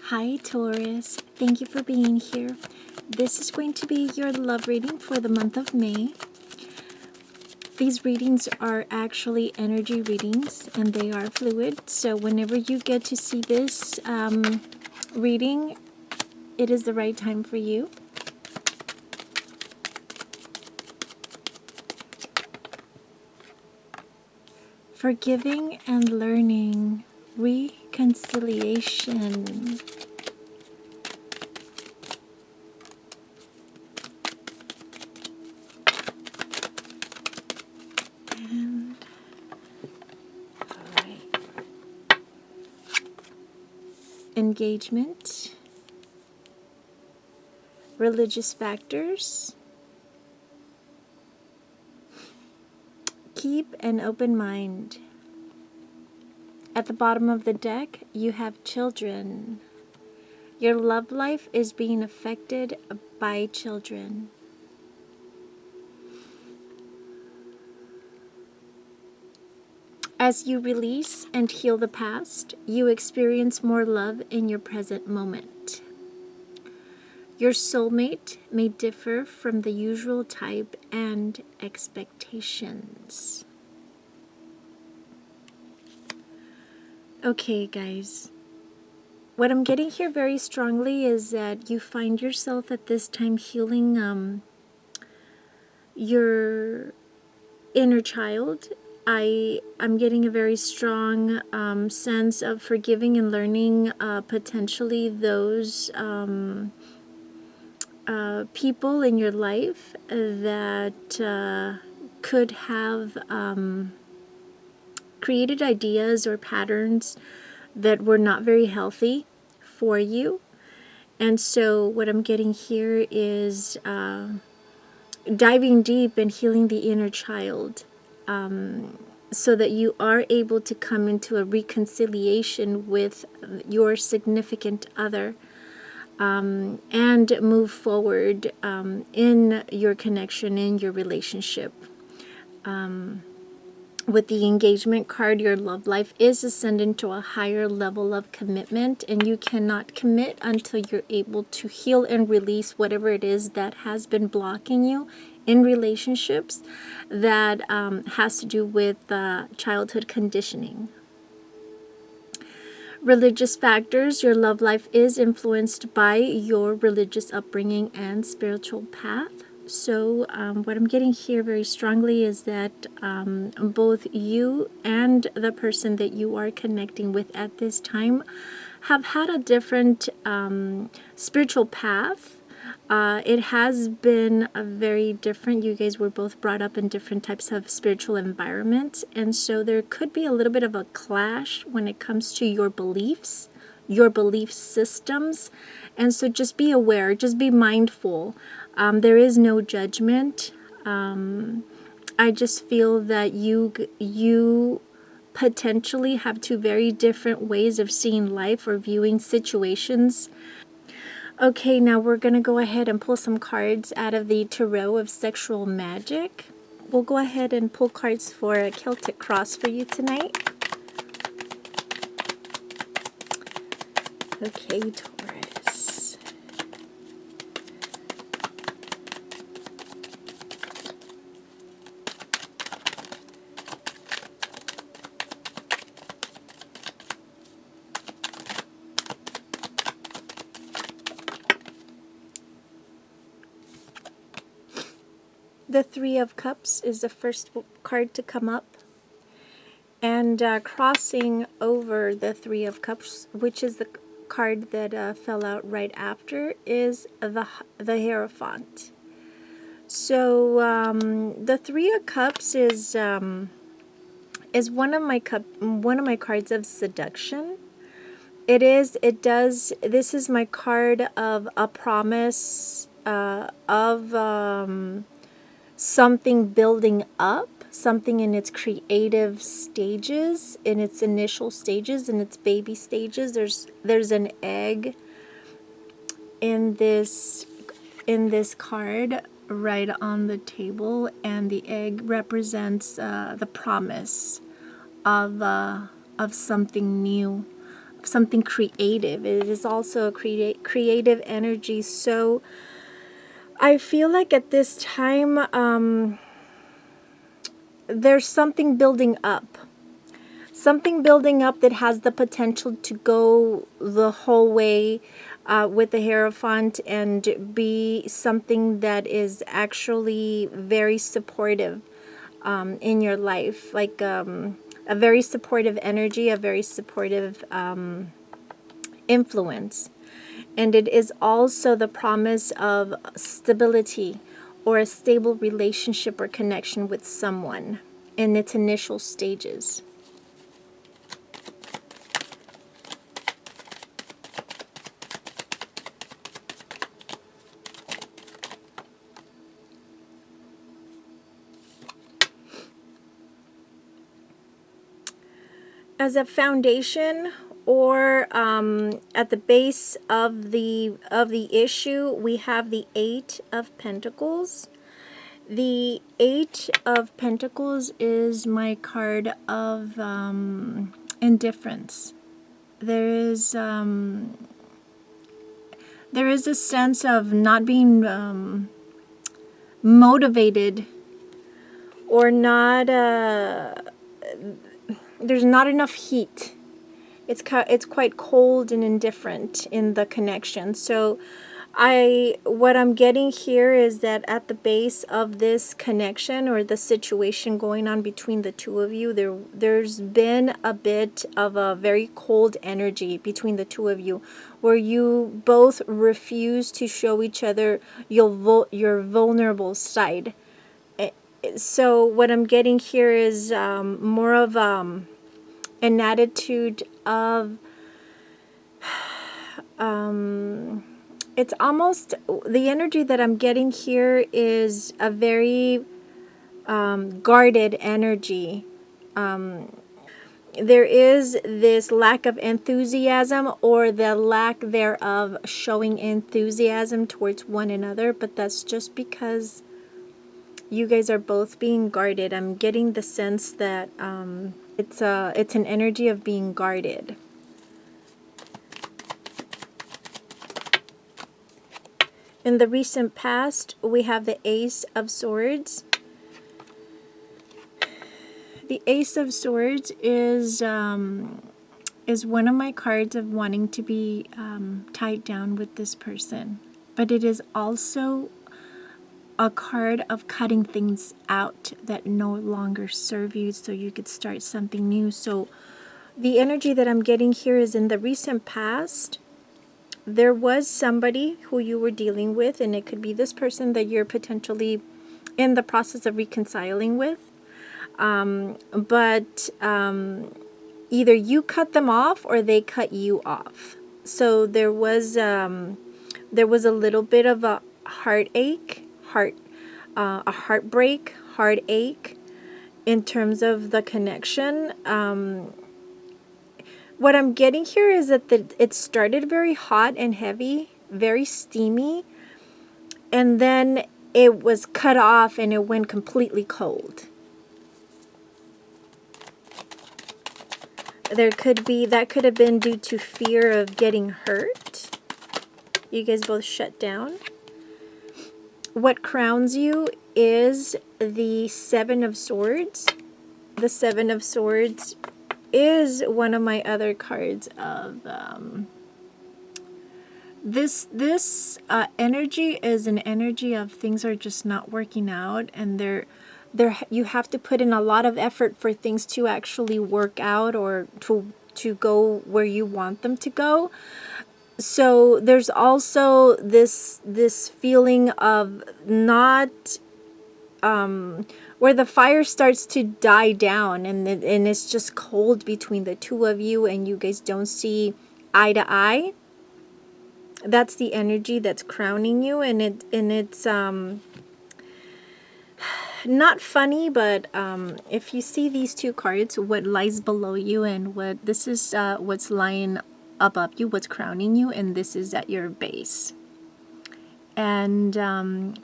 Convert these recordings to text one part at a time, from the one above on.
Hi Taurus, thank you for being here. This is going to be your love reading for the month of May. These readings are actually energy readings and they are fluid. So whenever you get to see this reading, it is the right time for you. Forgiving and learning, reconciliation. Engagement, religious factors, keep an open mind. At the bottom of the deck, you have children. Your love life is being affected by children. As you release and heal the past, you experience more love in your present moment. Your soulmate may differ from the usual type and expectations. Okay, guys. What I'm getting here very strongly is that you find yourself at this time healing your inner child. I'm getting a very strong sense of forgiving and learning potentially those people in your life that could have created ideas or patterns that were not very healthy for you. And so what I'm getting here is diving deep and healing the inner child, so that you are able to come into a reconciliation with your significant other, and move forward in your connection, in your relationship. With the engagement card, your love life is ascending to a higher level of commitment, and you cannot commit until you're able to heal and release whatever it is that has been blocking you in relationships that has to do with childhood conditioning. Religious factors, your love life is influenced by your religious upbringing and spiritual path. So what I'm getting here very strongly is that both you and the person that you are connecting with at this time have had a different spiritual path. It has been a very different. You guys were both brought up in different types of spiritual environments, and so there could be a little bit of a clash when it comes to your beliefs, your belief systems. And so just be aware, just be mindful. There is no judgment. I just feel that you potentially have two very different ways of seeing life or viewing situations. Okay, now we're going to go ahead and pull some cards out of the Tarot of Sexual Magic. We'll go ahead and pull cards for a Celtic Cross for you tonight. Okay, Taurus. The Three of Cups is the first card to come up. And crossing over the Three of Cups, which is the card that fell out right after, is the Hierophant. So the Three of Cups is one of my cards of seduction. This is my card of a promise of something building up, something in its creative stages, in its initial stages, in its baby stages. There's an egg in this card right on the table, and the egg represents the promise of something new, something creative. It is also a creative energy. So I feel like at this time, there's something building up. Something building up that has the potential to go the whole way with the Hierophant and be something that is actually very supportive in your life. Like a very supportive energy, a very supportive influence. And it is also the promise of stability or a stable relationship or connection with someone in its initial stages. As a foundation or at the base of the issue, we have the Eight of Pentacles. The Eight of Pentacles is my card of indifference. There is a sense of not being motivated, or not there's not enough heat. It's quite cold and indifferent in the connection. So what I'm getting here is that at the base of this connection or the situation going on between the two of you, there's been a bit of a very cold energy between the two of you, where you both refuse to show each other your vulnerable side. So what I'm getting here is more of an attitude of it's almost, the energy that I'm getting here is a very guarded energy. There is this lack of enthusiasm, or the lack thereof showing enthusiasm towards one another, but that's just because you guys are both being guarded. I'm getting the sense that it's an energy of being guarded. In the recent past, we have the Ace of Swords. The Ace of Swords is one of my cards of wanting to be tied down with this person. But it is also a card of cutting things out that no longer serve you, so you could start something new. So the energy that I'm getting here is, in the recent past, there was somebody who you were dealing with, and it could be this person that you're potentially in the process of reconciling with. But either you cut them off or they cut you off. So there was a little bit of a heartache, a heartbreak, heartache in terms of the connection. What I'm getting here is that it started very hot and heavy, very steamy, and then it was cut off and it went completely cold. That could have been due to fear of getting hurt. You guys both shut down. What crowns you is the Seven of Swords. The Seven of Swords is one of my other cards of this energy is an energy of things are just not working out, and you have to put in a lot of effort for things to actually work out, or to go where you want them to go. So there's also this feeling of not where the fire starts to die down, and it's just cold between the two of you, and you guys don't see eye to eye. That's the energy that's crowning you, and it's not funny, but if you see these two cards, what lies below you and this is what's lying above you, what's crowning you, and this is at your base. And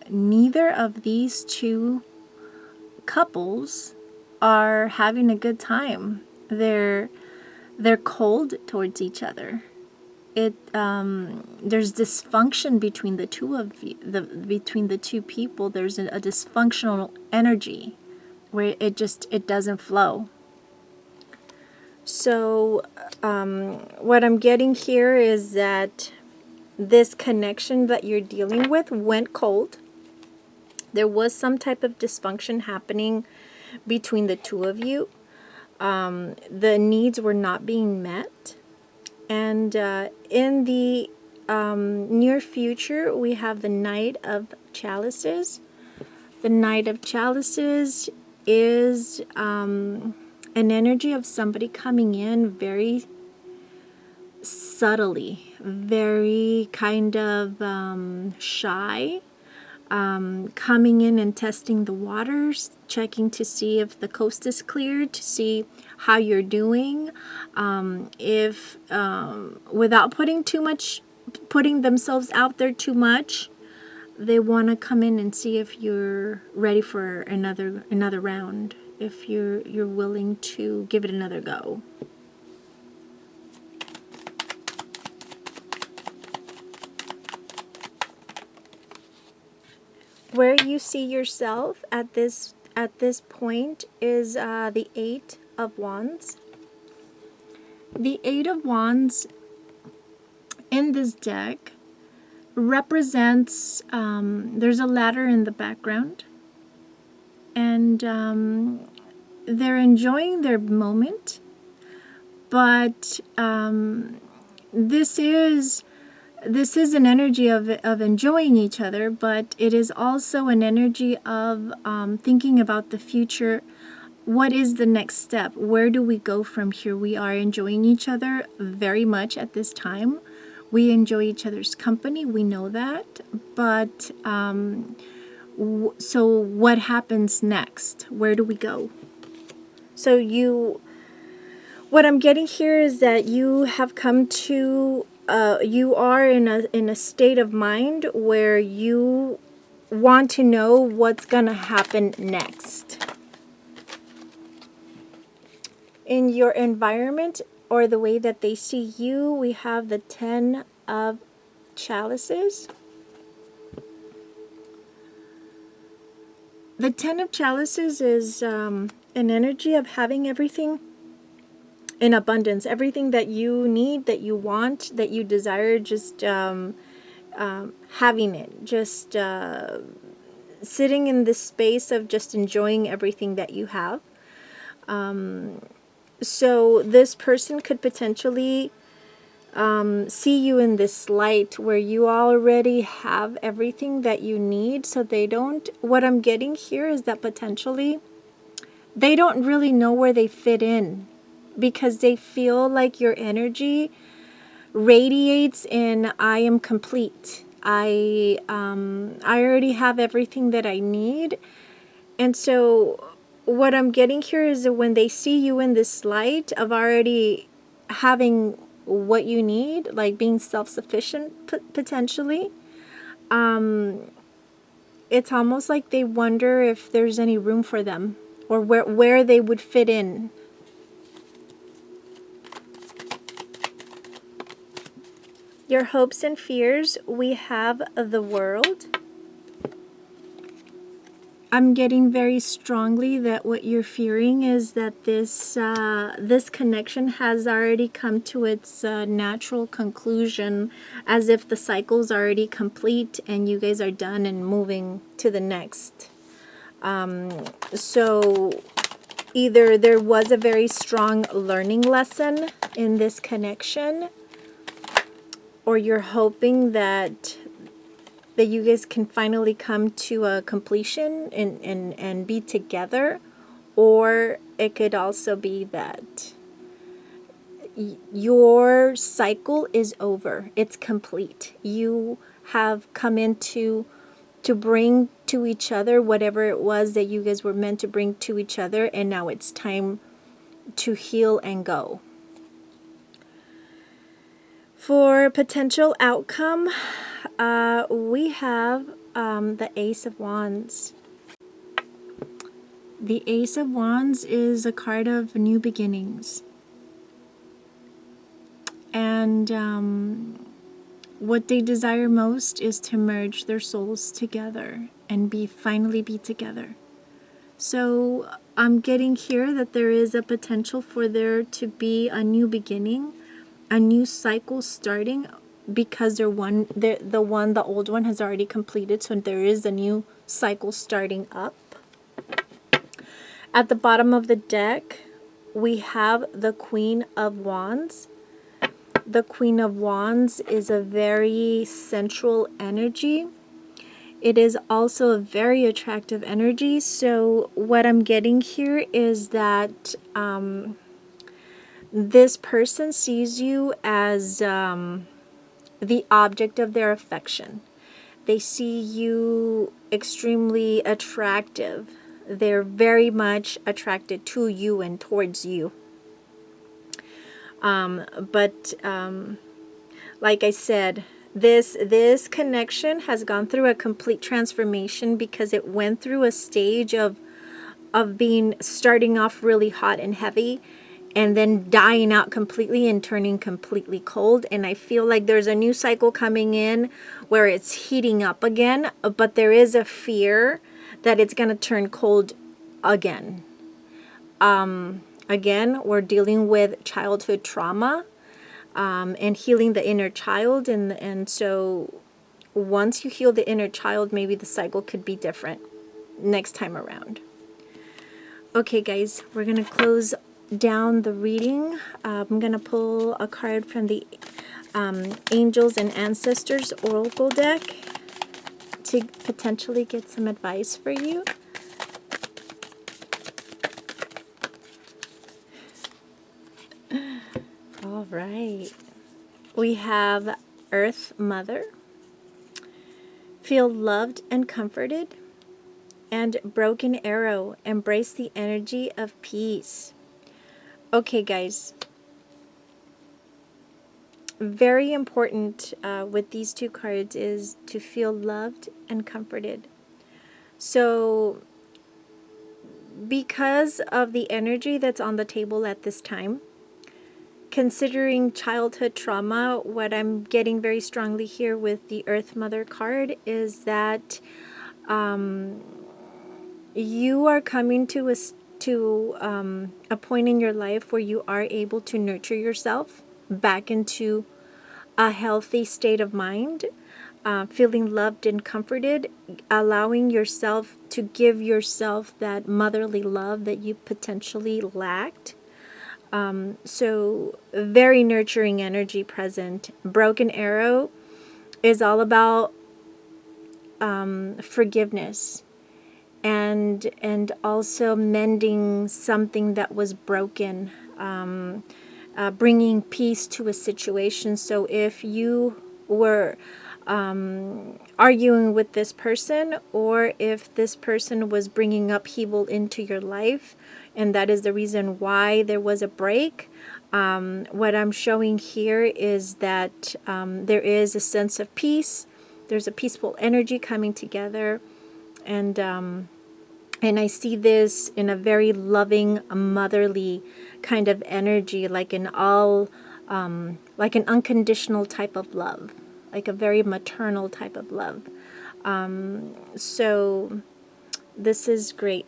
neither of these two couples are having a good time. They're they're cold towards each other. There's dysfunction between the two of you, between the two people. There's a dysfunctional energy where it doesn't flow. So what I'm getting here is that this connection that you're dealing with went cold. There was some type of dysfunction happening between the two of you. The needs were not being met. And in the near future, we have the Night of Chalices. The Night of Chalices is an energy of somebody coming in very subtly, very kind of shy, coming in and testing the waters, checking to see if the coast is clear, to see how you're doing, if without putting themselves out there too much, they want to come in and see if you're ready for another round, if you're willing to give it another go. Where you see yourself at this point is the Eight of Wands. The Eight of Wands in this deck represents, there's a ladder in the background, and they're enjoying their moment, but this is an energy of enjoying each other, but it is also an energy of thinking about the future. What is the next step? Where do we go from here? We are enjoying each other very much at this time. We enjoy each other's company. We know that. But so what happens next? Where do we go? So what I'm getting here is that you have come to you are in a state of mind where you want to know what's gonna happen next. In your environment or the way that they see you, we have the Ten of Chalices. The Ten of Chalices is an energy of having everything in abundance, everything that you need, that you want, that you desire, just having it, just sitting in this space of just enjoying everything that you have. So this person could potentially see you in this light where you already have everything that you need. So they don't, what I'm getting here is that potentially they don't really know where they fit in, because they feel like your energy radiates in I am complete. I already have everything that I need. And so what I'm getting here is that when they see you in this light of already having what you need, like being self-sufficient potentially, it's almost like they wonder if there's any room for them, or where they would fit in. Your hopes and fears, we have the World. I'm getting very strongly that what you're fearing is that this connection has already come to its natural conclusion, as if the cycle's already complete and you guys are done and moving to the next. So either there was a very strong learning lesson in this connection, or you're hoping that you guys can finally come to a completion and be together. Or it could also be that your cycle is over. It's complete. You have come into to bring to each other whatever it was that you guys were meant to bring to each other, and now it's time to heal and go. For potential outcome, we have the Ace of Wands. The Ace of Wands is a card of new beginnings. And what they desire most is to merge their souls together and finally be together. So I'm getting here that there is a potential for there to be a new beginning, a new cycle starting, because the old one has already completed, so there is a new cycle starting up. At the bottom of the deck, we have the Queen of Wands. The Queen of Wands is a very sensual energy. It is also a very attractive energy. So what I'm getting here is that this person sees you as the object of their affection. They see you extremely attractive. They're very much attracted to you and towards you. But like I said, this connection has gone through a complete transformation, because it went through a stage of starting off really hot and heavy, and then dying out completely and turning completely cold. And I feel like there's a new cycle coming in where it's heating up again, but there is a fear that it's going to turn cold again. Again, we're dealing with childhood trauma, and healing the inner child. And so once you heal the inner child, maybe the cycle could be different next time around. Okay, guys, we're going to close down the reading. I'm going to pull a card from the Angels and Ancestors Oracle deck to potentially get some advice for you. All right. We have Earth Mother. Feel loved and comforted. And Broken Arrow. Embrace the energy of peace. Okay, guys. Very important with these two cards is to feel loved and comforted. So because of the energy that's on the table at this time, considering childhood trauma, what I'm getting very strongly here with the Earth Mother card is that you are coming to a point in your life where you are able to nurture yourself back into a healthy state of mind, feeling loved and comforted, allowing yourself to give yourself that motherly love that you potentially lacked. So very nurturing energy present. Broken Arrow is all about forgiveness and also mending something that was broken, bringing peace to a situation. So if you were arguing with this person, or if this person was bringing upheaval into your life, and that is the reason why there was a break, what I'm showing here is that there is a sense of peace. There's a peaceful energy coming together, and I see this in a very loving, motherly kind of energy, like an unconditional type of love, like a very maternal type of love. So this is great.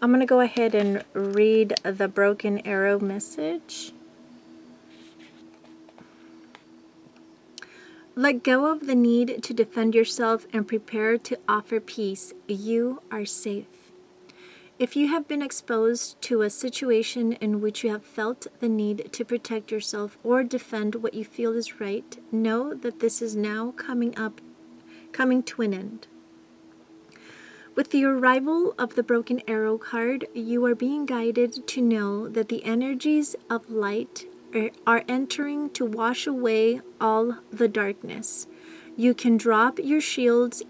I'm going to go ahead and read the Broken Arrow message. Let go of the need to defend yourself and prepare to offer peace. You are safe. If you have been exposed to a situation in which you have felt the need to protect yourself or defend what you feel is right, know that this is now coming to an end. With the arrival of the Broken Arrow card, you are being guided to know that the energies of light are entering to wash away all the darkness. You can drop your shields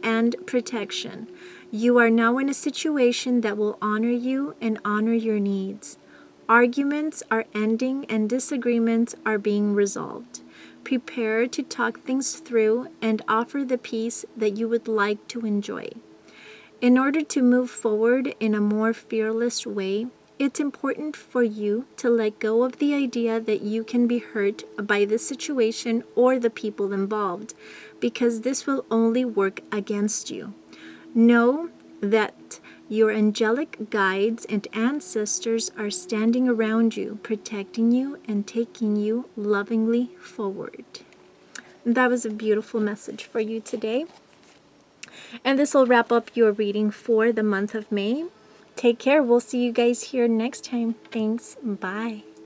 and protection. You are now in a situation that will honor you and honor your needs. Arguments are ending and disagreements are being resolved. Prepare to talk things through and offer the peace that you would like to enjoy. In order to move forward in a more fearless way, it's important for you to let go of the idea that you can be hurt by the situation or the people involved, because this will only work against you. Know that your angelic guides and ancestors are standing around you, protecting you and taking you lovingly forward. That was a beautiful message for you today. And this will wrap up your reading for the month of May. Take care. We'll see you guys here next time. Thanks. Bye.